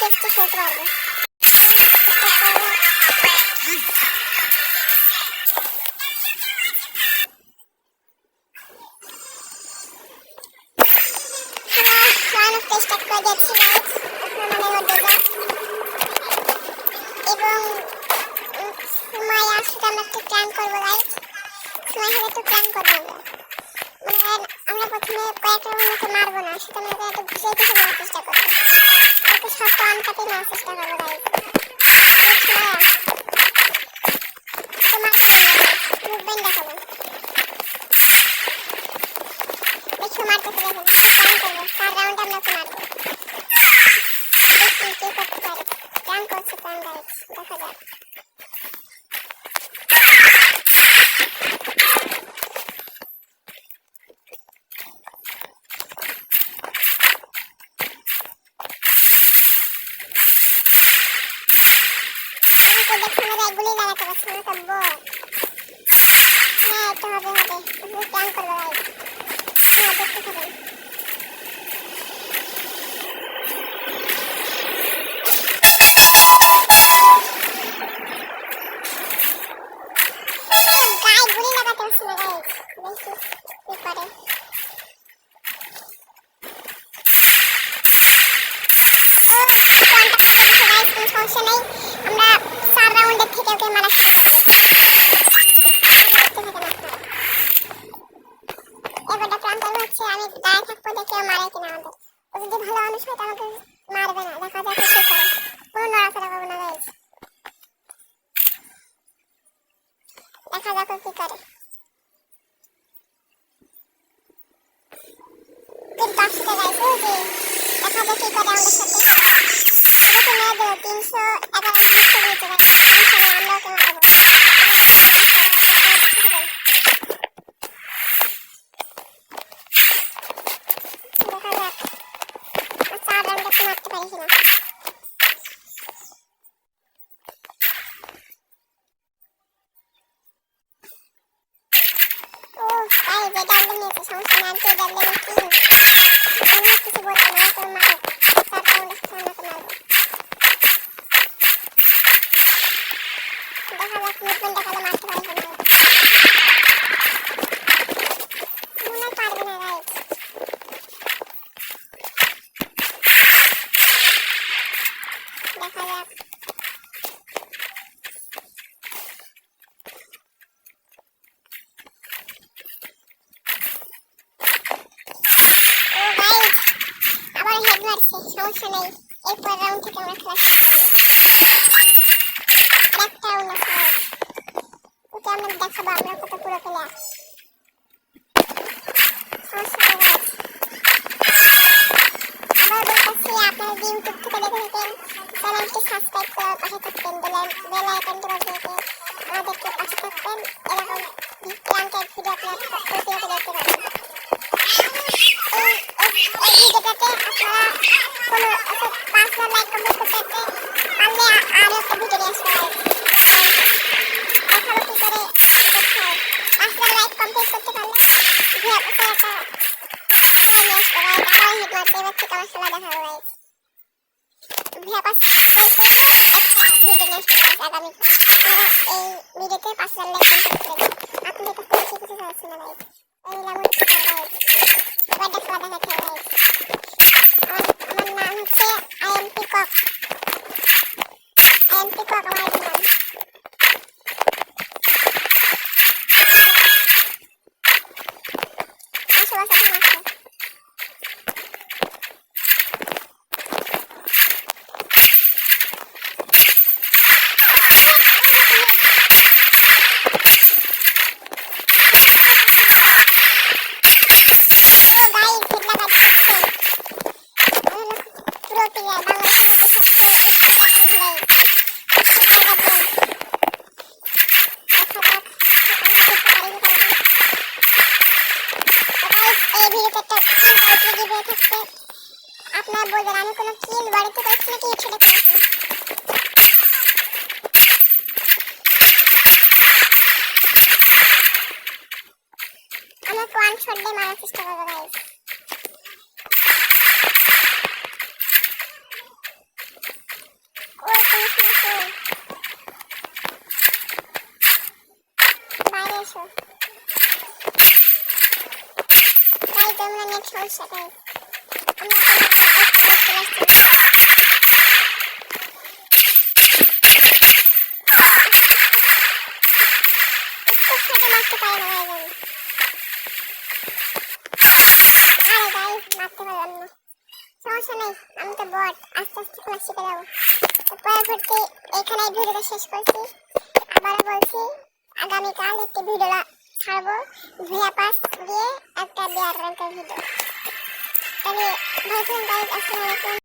Tasty খেলতে পারবো। Start করে দিচ্ছি গাইস, আপনাদের মধ্যে যা এবং সুমাইয়ার সাথে আমরা একটু প্ল্যান করবো গাইস। সুমাইয়ার সাথে একটু প্ল্যান করবো আমরা প্রথমে কয়েকটা মতো মারবো না, সেটা আমরা একটু ঘুষে ঘুষে মারার চেষ্টা করবো, একটু শক্ত আনকাতে মারার চেষ্টা করবো গাইস। তোমার মুভমেন্ট দেখাবো, দেখো মারতে পেরে প্ল্যান করবো 4 রাউন্ডে আমরা ওকে মারবো। দেখি কে করতে পারে, প্ল্যান করছে প্ল্যান গাইস, দেখা যাক। গুলি লাগাতে পারছি না তো বল। হ্যাঁ এটা হবে প্ল্যান করবো গাইস। হ্যাঁ দেখতে থাকুন। গুলি লাগাতে পারছি না গাইস, দেখি কি করে। সমস্যা নেই, আমরা 4 রাউন্ডের থেকে ওকে মারা শুরু করবো। এবারটা প্ল্যান করবো হচ্ছে আমি দাঁড়িয়ে থাকবো দেখে মারে কিনা আমাদের। ও যদি ভালো মানুষ হয় তাহলে মারবে না, দেখা যাক কি করে। কোনো নড়াচড়া করবো না গাইস, দেখা যাক কি করে। কিন্তু আসছে গাইস, ওই যে দেখা যাক কি করে আমাদের সাথে। এদিকে মেয়েদের 311 মিনিট হয়েছে গাইস, ইনশাআল্লাহ আমরা ওকে মারবো। দেখা যাক 4 রাউন্ডে মারতে পারি কিনা। ও ভাই যেটা আমরা নিয়েছি সমস্যা না, আনতে গেলে নাকি আমি কিছু বলবো না, তো মারো 4 রাউন্ডে সামনে তো মারবো। দেখা যাক মুভমেন্ট দেখালে মারতে পারি কিনা। মনে পারবে না গাইস, দেখা যাক। আবার হেড মারছে, সমস্যা নেই, এরপর রাউন্ড থেকে আমরা খেলা শুরু করবো। একটা রাউন্ড আছে ওকে আমরা দেখাবো আমরা কত পুরো প্লেয়ার, সমস্যা নেই গাইস। আবার বলতেছি আপনারা যদি ইউটিউব থেকে দেখে থাকেন চ্যানেলটি সাবস্ক্রাইব করে পাশে থাকবেন, বেল আইকনটি বাজিয়ে দিয়ে আমাদেরকে পাশে থাকবেন, এরকম প্ল্যান্টেড ভিডিও আপনারা প্রতিনিয়ত দেখতে পাবেন। এই ভিডিওটাতে আপনারা কোনো 5,000 লাইক কমপ্লিট করতে পারলে আরও একটা ভিডিও নিয়ে আসবো। দেখাবো কি করে করতে হয়। 5,000 লাইক কমপ্লিট করতে পারলে ভিডিওতে একটা খেলা নিয়ে আসবো গাইস। আবার হিট মারতে এবার থেকে আমার খেলা দেখাবো গাইস। ভিডিও 5 লাইক করলে একটা ভিডিও নিয়ে আসবো গাইস আগামী। এই ভিডিওতে 5,000 লাইক কমপ্লিট করে দিন। আপনাদের কাছে বেশি কিছু চাচ্ছি না গাইস, এই লেমন গাইস। এবার খেলা দেখাচ্ছি গাইস। আমার নাম হচ্ছে আইএমপি কক, আইএমপি কক আমার নাম। আসো আসো আসো। আপনার বলবেন আমি কোনো কিল বাড়িতে করছি নাকি সেটা করছি। আমরা ওয়ান শট দিয়ে মারার চেষ্টা করবো গাইস। ভিতরে মনে নেট সমস্যা তাই আমি এখন চলে আসছি। সাথে মারতে পারে না ভাই আরে গাইস মারতে পারলাম না সমস্যা নেই আমি তো বট আস্তে আস্তে ক্লাস শিখে যাবো পরবর্তী এখানে ভিডিওটা শেষ করছি আবারও বলছি আগামীকাল একটি ভিডিও ছাড়বো ভিয়া পাস দিয়ে একটা বিয়ার র্যাঙ্কের ভিডিও তাহলে ভালো থাকুন গাইস আসসালামু আলাইকুম।